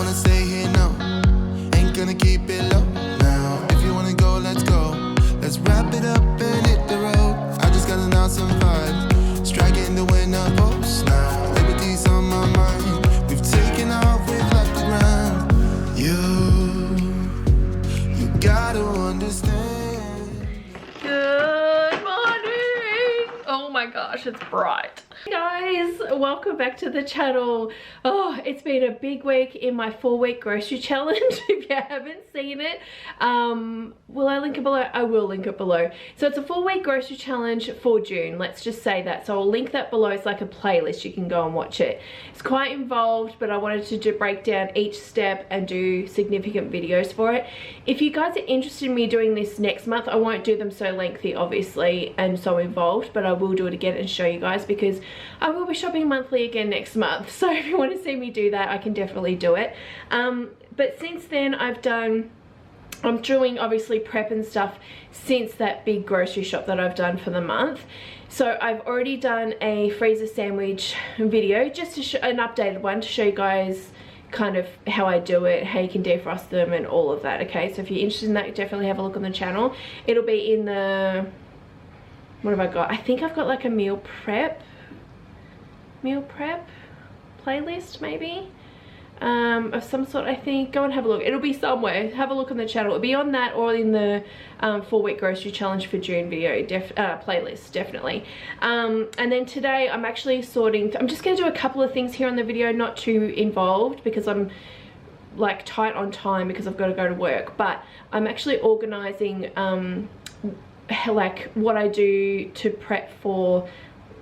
wanna stay here, no. Ain't gonna keep it low now. If you wanna go, let's go. Let's wrap it up and hit the road. I just got an awesome vibe, striking the winner post now. Liberty's on my mind. We've taken off, we've left the ground. You gotta understand. Good morning. Oh my gosh, it's bright. Hey guys, welcome back to the channel. Oh, it's been a big week in my 4-week grocery challenge. If you haven't seen it, will I link it below? I will link it below. So it's a 4-week grocery challenge for June, let's just say that. So I'll link that below. It's like a playlist, you can go and watch it. It's quite involved, but I wanted to break down each step and do significant videos for it. If you guys are interested in me doing this next month, I won't do them so lengthy obviously and so involved, but I will do it again and show you guys, because I will be shopping monthly again next month. So if you want to see me do that, I can definitely do it. But since then I'm doing obviously prep and stuff since that big grocery shop that I've done for the month. So I've already done a freezer sandwich video, just to show an updated one to show you guys kind of how I do it, how you can defrost them and all of that. Okay, so if you're interested in that, definitely have a look on the channel. It'll be in the, what have I got? I think I've got like a meal prep playlist maybe, of some sort. I think go and have a look. It'll be somewhere. Have a look on the channel. It'll be on that or in the 4-week grocery challenge for June video playlist, definitely. And then today I'm actually sorting. I'm just going to do a couple of things here on the video, not too involved because I'm like tight on time because I've got to go to work, but I'm actually organizing like what I do to prep for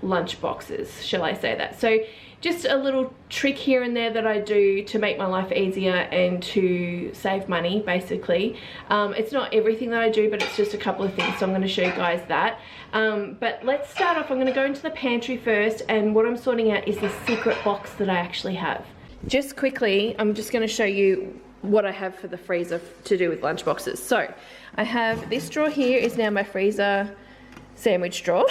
lunch boxes, shall I say that. So just a little trick here and there that I do to make my life easier and to save money basically. It's not everything that I do, but it's just a couple of things, so I'm going to show you guys that. But let's start off. I'm going to go into the pantry first, and what I'm sorting out is the secret box that I actually have. Just quickly, I'm just going to show you what I have for the freezer to do with lunch boxes. So I have this drawer here is now my freezer sandwich drawer.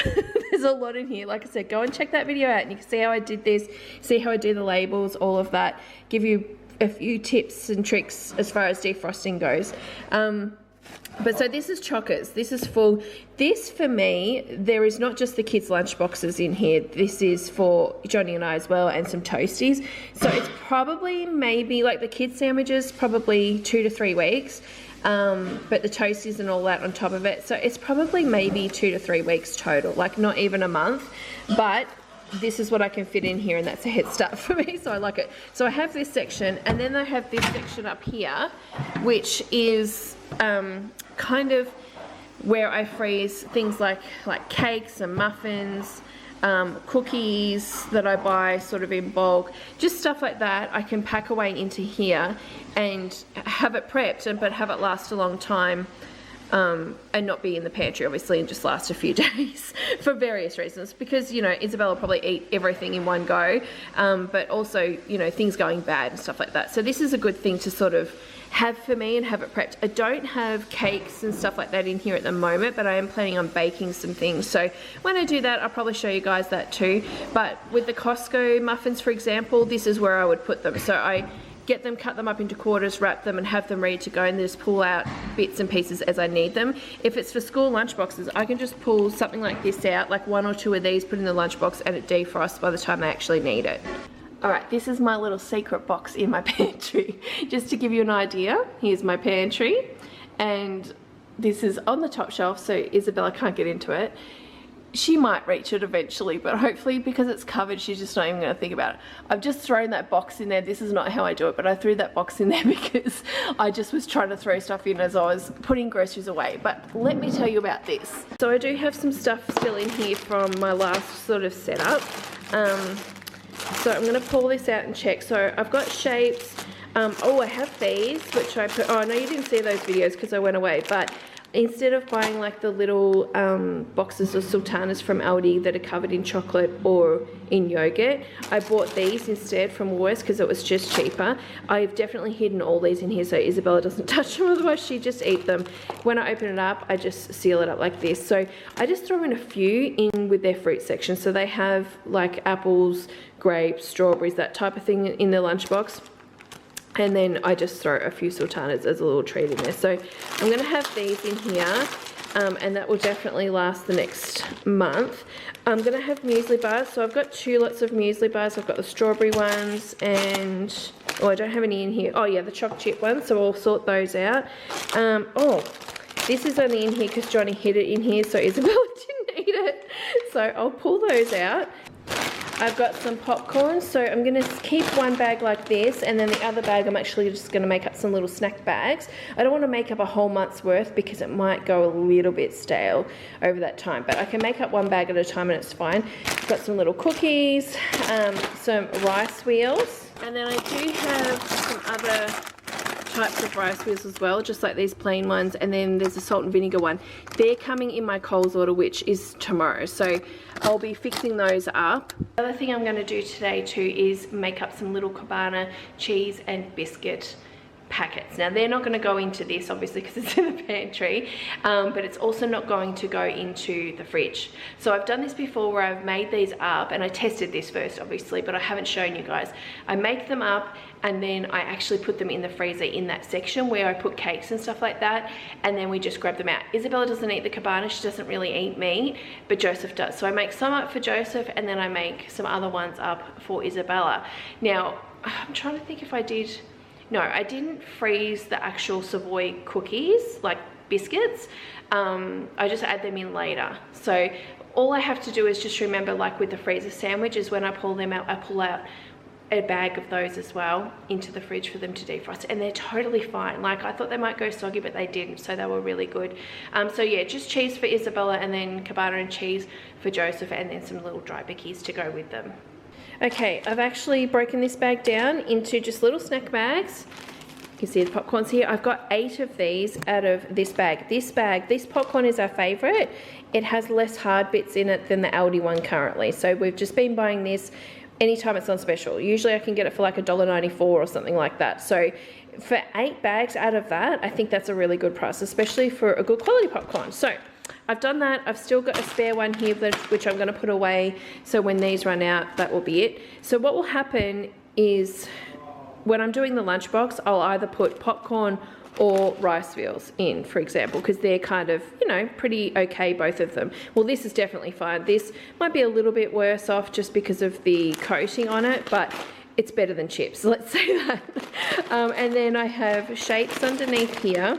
There's a lot in here. Like I said, go and check that video out and you can see how I did this, see how I do the labels, all of that, give you a few tips and tricks as far as defrosting goes. But so this is chockers. This is full. This for me, there is not just the kids' lunch boxes in here. This is for Johnny and I as well, and some toasties. So it's probably maybe like the kids' sandwiches, probably 2 to 3 weeks. But the toasties and all that on top of it. So it's probably maybe 2 to 3 weeks total, like not even a month. But this is what I can fit in here, and that's a head start for me, so I like it. So I have this section, and then I have this section up here, which is kind of where I freeze things like cakes and muffins, cookies that I buy sort of in bulk, just stuff like that. I can pack away into here and have it prepped, but have it last a long time. And not be in the pantry obviously and just last a few days for various reasons, because you know Isabella will probably eat everything in one go, but also you know things going bad and stuff like that. So this is a good thing to sort of have for me and have it prepped. I don't have cakes and stuff like that in here at the moment, but I am planning on baking some things, so when I do that I'll probably show you guys that too. But with the Costco muffins for example, this is where I would put them. So I get them, cut them up into quarters, wrap them and have them ready to go, and just pull out bits and pieces as I need them. If it's for school lunch boxes, I can just pull something like this out, like 1 or 2 of these, put in the lunchbox, and it defrosts by the time I actually need it. Alright, this is my little secret box in my pantry. Just to give you an idea, here's my pantry, and this is on the top shelf, so Isabella can't get into it. She might reach it eventually, but hopefully because it's covered, she's just not even going to think about it. I've just thrown that box in there. This is not how I do it, but I threw that box in there because I just was trying to throw stuff in as I was putting groceries away. But let me tell you about this. So I do have some stuff still in here from my last sort of setup. So I'm going to pull this out and check. So I've got shapes. Oh, I have these, which I put, oh no, you didn't see those videos because I went away, but instead of buying like the little boxes of sultanas from Aldi that are covered in chocolate or in yogurt, I bought these instead from Woolworths because it was just cheaper. I've definitely hidden all these in here so Isabella doesn't touch them, otherwise she just eat them. When I open it up, I just seal it up like this. So I just throw in a few in with their fruit section. So they have like apples, grapes, strawberries, that type of thing in their lunchbox. And then I just throw a few sultanas as a little treat in there. So I'm going to have these in here, and that will definitely last the next month. I'm going to have muesli bars. So I've got 2 lots of muesli bars. I've got the strawberry ones and, oh, I don't have any in here. Oh yeah, the choc chip ones. So I'll sort those out. Oh, this is only in here because Johnny hid it in here, so Isabella didn't eat it. So I'll pull those out. I've got some popcorn, so I'm going to keep one bag like this, and then the other bag I'm actually just going to make up some little snack bags. I don't want to make up a whole month's worth because it might go a little bit stale over that time, but I can make up one bag at a time and it's fine. I've got some little cookies, some rice wheels, and then I do have some other types of rice wheels as well, just like these plain ones, and then there's a salt and vinegar one. They're coming in my Coles order, which is tomorrow, so I'll be fixing those up. The other thing I'm going to do today too is make up some little cabana cheese and biscuit packets. Now they're not going to go into this obviously because it's in the pantry, but it's also not going to go into the fridge. So I've done this before where I've made these up, and I tested this first obviously, but I haven't shown you guys. I make them up and then I actually put them in the freezer in that section where I put cakes and stuff like that, and then we just grab them out. Isabella doesn't eat the cabana, she doesn't really eat meat, but Joseph does. So I make some up for Joseph and then I make some other ones up for Isabella. Now I'm trying to think if I did. No, I didn't freeze the actual Savoy cookies, like biscuits. I just add them in later. So all I have to do is just remember, like with the freezer sandwiches, when I pull them out, I pull out a bag of those as well into the fridge for them to defrost, and they're totally fine. Like I thought they might go soggy, but they didn't, so they were really good. So yeah, just cheese for Isabella and then cabana and cheese for Joseph, and then some little dry bickies to go with them. Okay, I've actually broken this bag down into just little snack bags. You can see the popcorn's here. I've got 8 of these out of this bag. This popcorn is our favorite. It has less hard bits in it than the Aldi one currently. So we've just been buying this anytime it's on special. Usually I can get it for like $1.94 or something like that. So for 8 bags out of that, I think that's a really good price, especially for a good quality popcorn. So I've done that. I've still got a spare one here, which I'm going to put away. So when these run out, that will be it. So what will happen is when I'm doing the lunchbox, I'll either put popcorn or rice wheels in, for example, because they're kind of, you know, pretty okay, both of them. Well, this is definitely fine. This might be a little bit worse off just because of the coating on it, but it's better than chips, let's say that. And then I have shapes underneath here.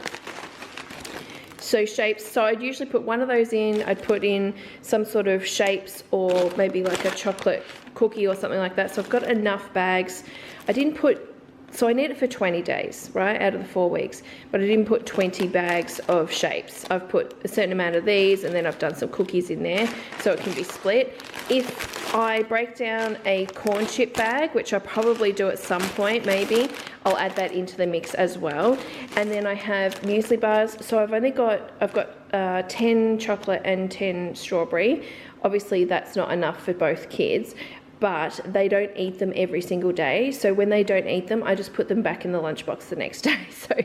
So shapes, so I'd usually put one of those in. I'd put in some sort of shapes or maybe like a chocolate cookie or something like that. So I've got enough bags. I didn't put, so I need it for 20 days, right, out of the 4 weeks, but I didn't put 20 bags of shapes. I've put a certain amount of these, and then I've done some cookies in there so it can be split. If I break down a corn chip bag, which I'll probably do at some point maybe, I'll add that into the mix as well. And then I have muesli bars. So I've got 10 chocolate and 10 strawberry. Obviously that's not enough for both kids, but they don't eat them every single day. So when they don't eat them, I just put them back in the lunchbox the next day. So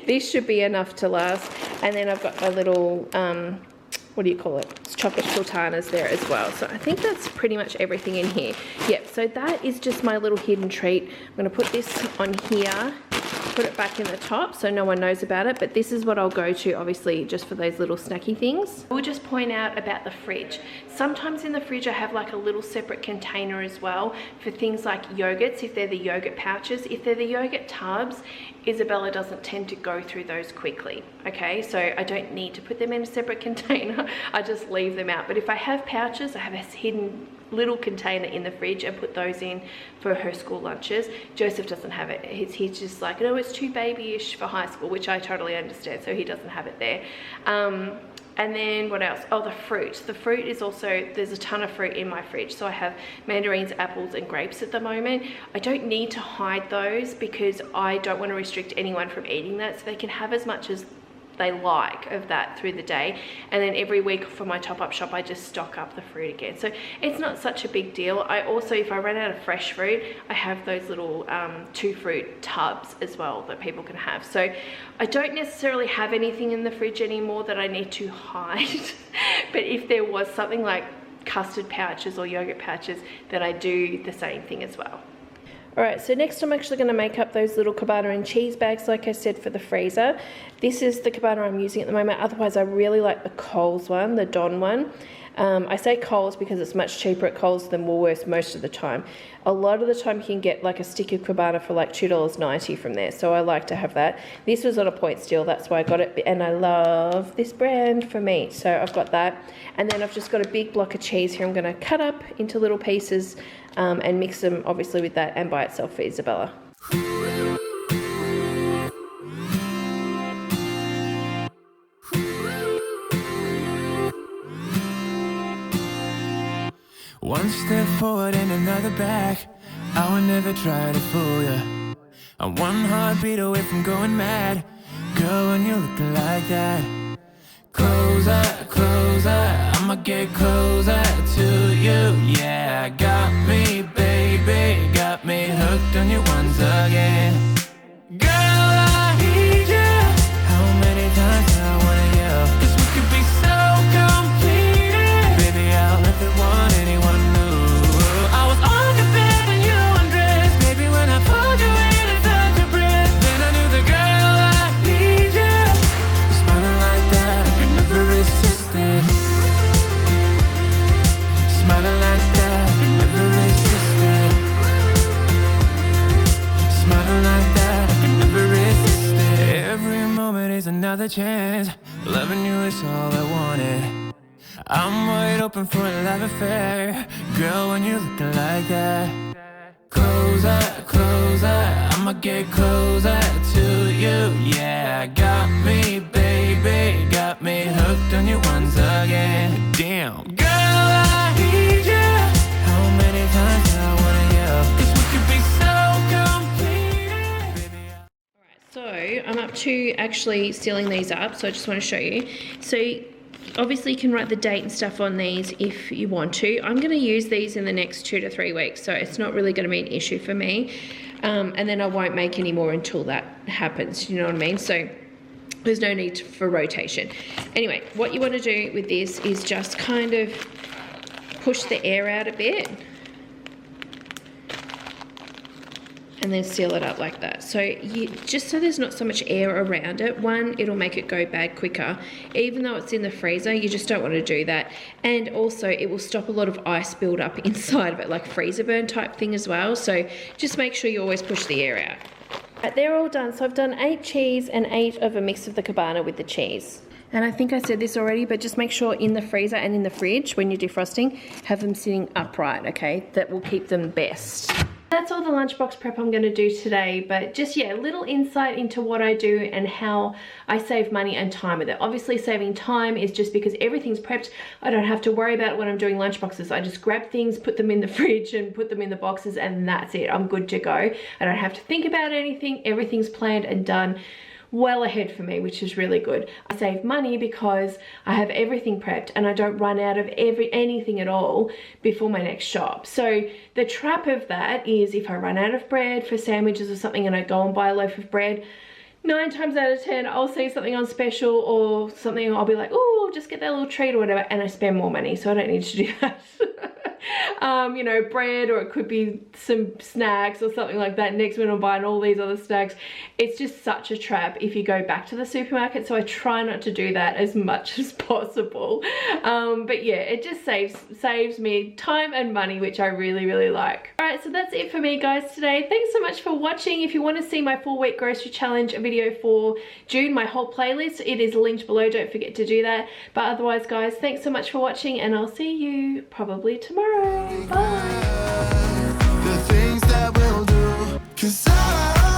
this should be enough to last. And then I've got my little, what do you call it? It's chocolate sultanas there as well. So I think that's pretty much everything in here. Yep, so that is just my little hidden treat. I'm gonna put this on here, put it back in the top so no one knows about it, but this is what I'll go to obviously just for those little snacky things. I will just point out about the fridge. Sometimes in the fridge I have like a little separate container as well for things like yogurts, if they're the yogurt pouches. If they're the yogurt tubs, Isabella doesn't tend to go through those quickly, okay? So I don't need to put them in a separate container, I just leave them out. But if I have pouches, I have a hidden little container in the fridge and put those in for her school lunches. Joseph doesn't have it. He's just like, no, it's too babyish for high school, which I totally understand, so he doesn't have it there. And then what else? Oh, the fruit. The fruit is also, there's a ton of fruit in my fridge. So I have mandarins, apples, and grapes at the moment. I don't need to hide those because I don't want to restrict anyone from eating that, so they can have as much as they like of that through the day. And then every week for my top-up shop, I just stock up the fruit again. So it's not such a big deal. I also, if I run out of fresh fruit, I have those little 2 fruit tubs as well that people can have. So I don't necessarily have anything in the fridge anymore that I need to hide. But if there was something like custard pouches or yogurt pouches, then I do the same thing as well. Alright, so next I'm actually going to make up those little cabana and cheese bags, like I said, for the freezer. This is the cabana I'm using at the moment. Otherwise, I really like the Coles one, the Don one. I say Coles because it's much cheaper at Coles than Woolworths most of the time. A lot of the time you can get like a stick of cabana for like $2.90 from there, so I like to have that. This was on a point deal, that's why I got it, and I love this brand for meat, so I've got that. And then I've just got a big block of cheese here I'm going to cut up into little pieces and mix them obviously with that and by itself for Isabella. One step forward and another back. I would never try to fool ya. I'm one heartbeat away from going mad. Girl, when you're looking like that. Closer, closer, I'ma get closer to you. Yeah, got me, baby, got me hooked on you once again. Girl, I need you. How many times do I wanna yell? 'Cause we could be so complete. Baby, I'll never want anyone new. I was on the bed when you undressed. Baby, when I pulled you in and felt your breath, then I knew the girl I need you. Smiling like that, I could never resist it. Smiling like that, I could never resist it. Smiling like that, I could never resist it. Every moment is another chance. Loving you is all I wanted. I'm wide open for a love affair. Girl, when you're looking like that. Closer, closer, I'ma get closer to you. Yeah, got me, baby, got me hooked on you once again. Damn. Girl, I need you. How many times do I wanna yell? 'Cause we could be so complete. Baby, So I'm up to actually sealing these up, so I just want to show you. So obviously you can write the date and stuff on these if you want to. I'm going to use these in the next 2 to 3 weeks, so it's not really going to be an issue for me. And then I won't make any more until that happens, you know what I mean? So there's no need for rotation. Anyway, what you want to do with this is just kind of push the air out a bit. And then seal it up like that. So just so there's not so much air around it, one, it'll make it go bad quicker. Even though it's in the freezer, you just don't want to do that. And also it will stop a lot of ice build up inside of it, like freezer burn type thing as well. So just make sure you always push the air out. Right, they're all done. So I've done 8 cheese and 8 of a mix of the cabana with the cheese. And I think I said this already, but just make sure in the freezer and in the fridge when you're defrosting, have them sitting upright, okay? That will keep them best. That's all the lunchbox prep I'm going to do today, but just, yeah, a little insight into what I do and how I save money and time with it. Obviously saving time is just because everything's prepped. I don't have to worry about it when I'm doing lunchboxes. I just grab things, put them in the fridge and put them in the boxes, and that's it. I'm good to go. I don't have to think about anything. Everything's planned and done well ahead for me, which is really good. I save money because I have everything prepped and I don't run out of anything at all before my next shop. So the trap of that is if I run out of bread for sandwiches or something and I go and buy a loaf of bread, 9 times out of 10 I'll see something on special or something, I'll be like, oh, I'll just get that little treat or whatever, and I spend more money, so I don't need to do that. You know, bread, or it could be some snacks or something like that. Next minute I'm buying all these other snacks. It's just such a trap if you go back to the supermarket, so I try not to do that as much as possible. But yeah, it just saves me time and money, which I really, really like. Alright, so that's it for me guys today. Thanks so much for watching. If you want to see my 4-week grocery challenge video for June, my whole playlist, it is linked below. Don't forget to do that. But otherwise guys, thanks so much for watching, and I'll see you probably tomorrow. Bye. the things that we'll do, 'cause I